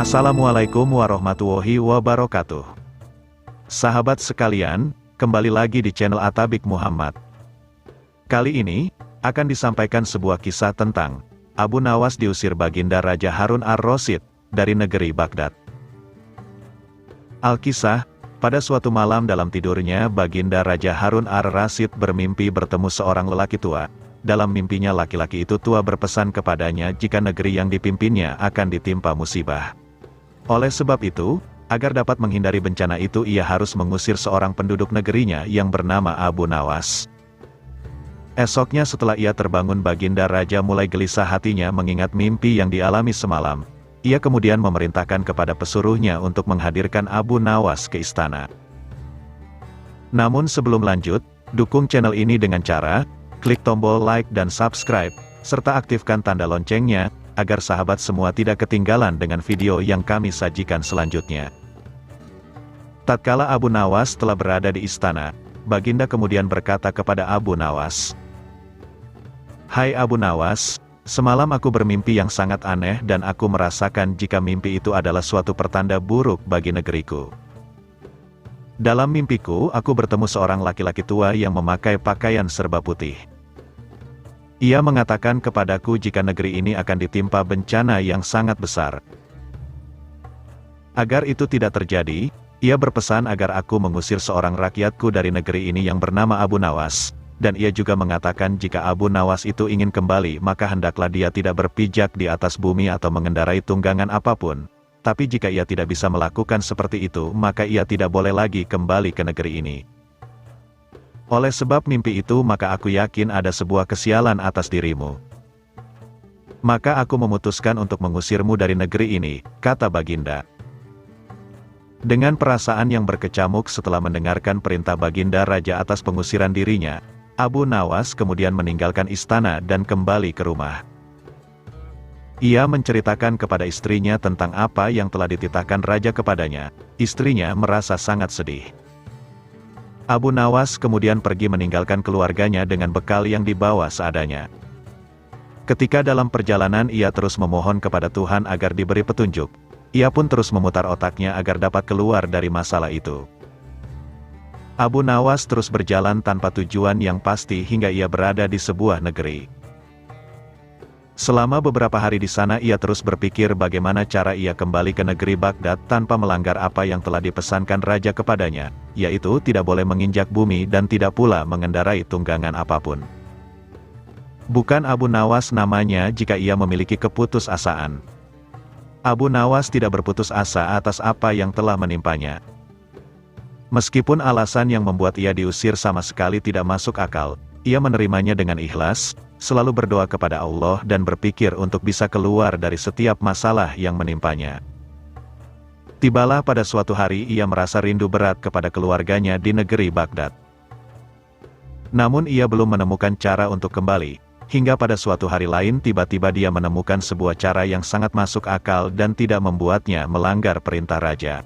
Assalamualaikum warahmatullahi wabarakatuh. Sahabat sekalian, kembali lagi di channel Atabik Muhammad. Kali ini, akan disampaikan sebuah kisah tentang Abu Nawas diusir Baginda Raja Harun ar-Rasyid dari negeri Baghdad. Al-Kisah, pada suatu malam dalam tidurnya Baginda Raja Harun ar-Rasyid bermimpi bertemu seorang lelaki tua. Dalam mimpinya laki-laki itu tua berpesan kepadanya jika negeri yang dipimpinnya akan ditimpa musibah. Oleh sebab itu, agar dapat menghindari bencana itu ia harus mengusir seorang penduduk negerinya yang bernama Abu Nawas. Esoknya setelah ia terbangun Baginda Raja mulai gelisah hatinya mengingat mimpi yang dialami semalam. Ia kemudian memerintahkan kepada pesuruhnya untuk menghadirkan Abu Nawas ke istana. Namun sebelum lanjut, dukung channel ini dengan cara klik tombol like dan subscribe, serta aktifkan tanda loncengnya, agar sahabat semua tidak ketinggalan dengan video yang kami sajikan selanjutnya. Tatkala Abu Nawas telah berada di istana, Baginda kemudian berkata kepada Abu Nawas, "Hai Abu Nawas, semalam aku bermimpi yang sangat aneh dan aku merasakan jika mimpi itu adalah suatu pertanda buruk bagi negeriku. Dalam mimpiku, aku bertemu seorang laki-laki tua yang memakai pakaian serba putih. Ia mengatakan kepadaku jika negeri ini akan ditimpa bencana yang sangat besar. Agar itu tidak terjadi, ia berpesan agar aku mengusir seorang rakyatku dari negeri ini yang bernama Abu Nawas, dan ia juga mengatakan jika Abu Nawas itu ingin kembali maka hendaklah dia tidak berpijak di atas bumi atau mengendarai tunggangan apapun. Tapi jika ia tidak bisa melakukan seperti itu, maka ia tidak boleh lagi kembali ke negeri ini. Oleh sebab mimpi itu maka aku yakin ada sebuah kesialan atas dirimu. Maka aku memutuskan untuk mengusirmu dari negeri ini," kata Baginda. Dengan perasaan yang berkecamuk setelah mendengarkan perintah Baginda Raja atas pengusiran dirinya, Abu Nawas kemudian meninggalkan istana dan kembali ke rumah. Ia menceritakan kepada istrinya tentang apa yang telah dititahkan Raja kepadanya. Istrinya merasa sangat sedih. Abu Nawas kemudian pergi meninggalkan keluarganya dengan bekal yang dibawa seadanya. Ketika dalam perjalanan ia terus memohon kepada Tuhan agar diberi petunjuk. Ia pun terus memutar otaknya agar dapat keluar dari masalah itu. Abu Nawas terus berjalan tanpa tujuan yang pasti hingga ia berada di sebuah negeri. Selama beberapa hari di sana ia terus berpikir bagaimana cara ia kembali ke negeri Baghdad tanpa melanggar apa yang telah dipesankan Raja kepadanya, yaitu tidak boleh menginjak bumi dan tidak pula mengendarai tunggangan apapun. Bukan Abu Nawas namanya jika ia memiliki keputusasaan. Abu Nawas tidak berputus asa atas apa yang telah menimpanya. Meskipun alasan yang membuat ia diusir sama sekali tidak masuk akal, ia menerimanya dengan ikhlas, selalu berdoa kepada Allah dan berpikir untuk bisa keluar dari setiap masalah yang menimpanya. Tibalah pada suatu hari ia merasa rindu berat kepada keluarganya di negeri Baghdad. Namun ia belum menemukan cara untuk kembali, hingga pada suatu hari lain tiba-tiba dia menemukan sebuah cara yang sangat masuk akal dan tidak membuatnya melanggar perintah Raja.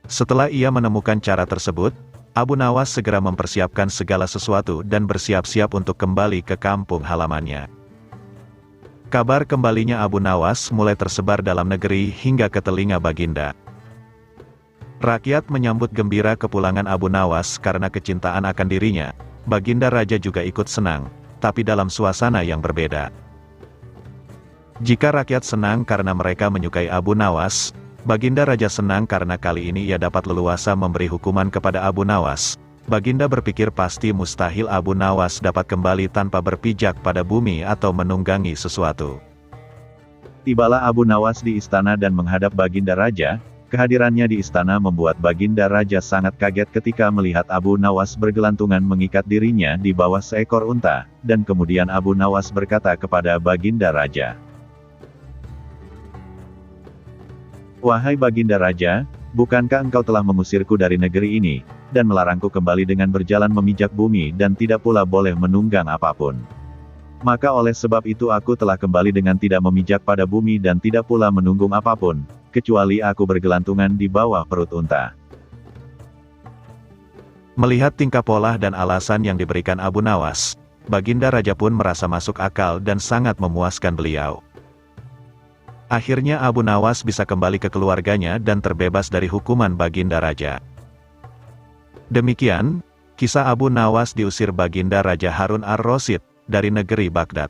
Setelah ia menemukan cara tersebut, Abu Nawas segera mempersiapkan segala sesuatu dan bersiap-siap untuk kembali ke kampung halamannya. Kabar kembalinya Abu Nawas mulai tersebar dalam negeri hingga ke telinga Baginda. Rakyat menyambut gembira kepulangan Abu Nawas karena kecintaan akan dirinya. Baginda Raja juga ikut senang, tapi dalam suasana yang berbeda. Jika rakyat senang karena mereka menyukai Abu Nawas, Baginda Raja senang karena kali ini ia dapat leluasa memberi hukuman kepada Abu Nawas. Baginda berpikir pasti mustahil Abu Nawas dapat kembali tanpa berpijak pada bumi atau menunggangi sesuatu. Tibalah Abu Nawas di istana dan menghadap Baginda Raja. Kehadirannya di istana membuat Baginda Raja sangat kaget ketika melihat Abu Nawas bergelantungan mengikat dirinya di bawah seekor unta, dan kemudian Abu Nawas berkata kepada Baginda Raja, "Wahai Baginda Raja, bukankah engkau telah mengusirku dari negeri ini, dan melarangku kembali dengan berjalan memijak bumi dan tidak pula boleh menunggang apapun? Maka oleh sebab itu aku telah kembali dengan tidak memijak pada bumi dan tidak pula menunggung apapun, kecuali aku bergelantungan di bawah perut unta." Melihat tingkah pola dan alasan yang diberikan Abu Nawas, Baginda Raja pun merasa masuk akal dan sangat memuaskan beliau. Akhirnya Abu Nawas bisa kembali ke keluarganya dan terbebas dari hukuman Baginda Raja. Demikian, kisah Abu Nawas diusir Baginda Raja Harun ar-Rasyid dari negeri Baghdad.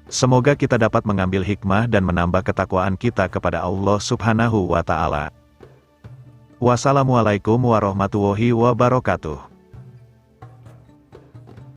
Semoga kita dapat mengambil hikmah dan menambah ketakwaan kita kepada Allah Subhanahu wa Ta'ala. Wassalamualaikum warahmatullahi wabarakatuh.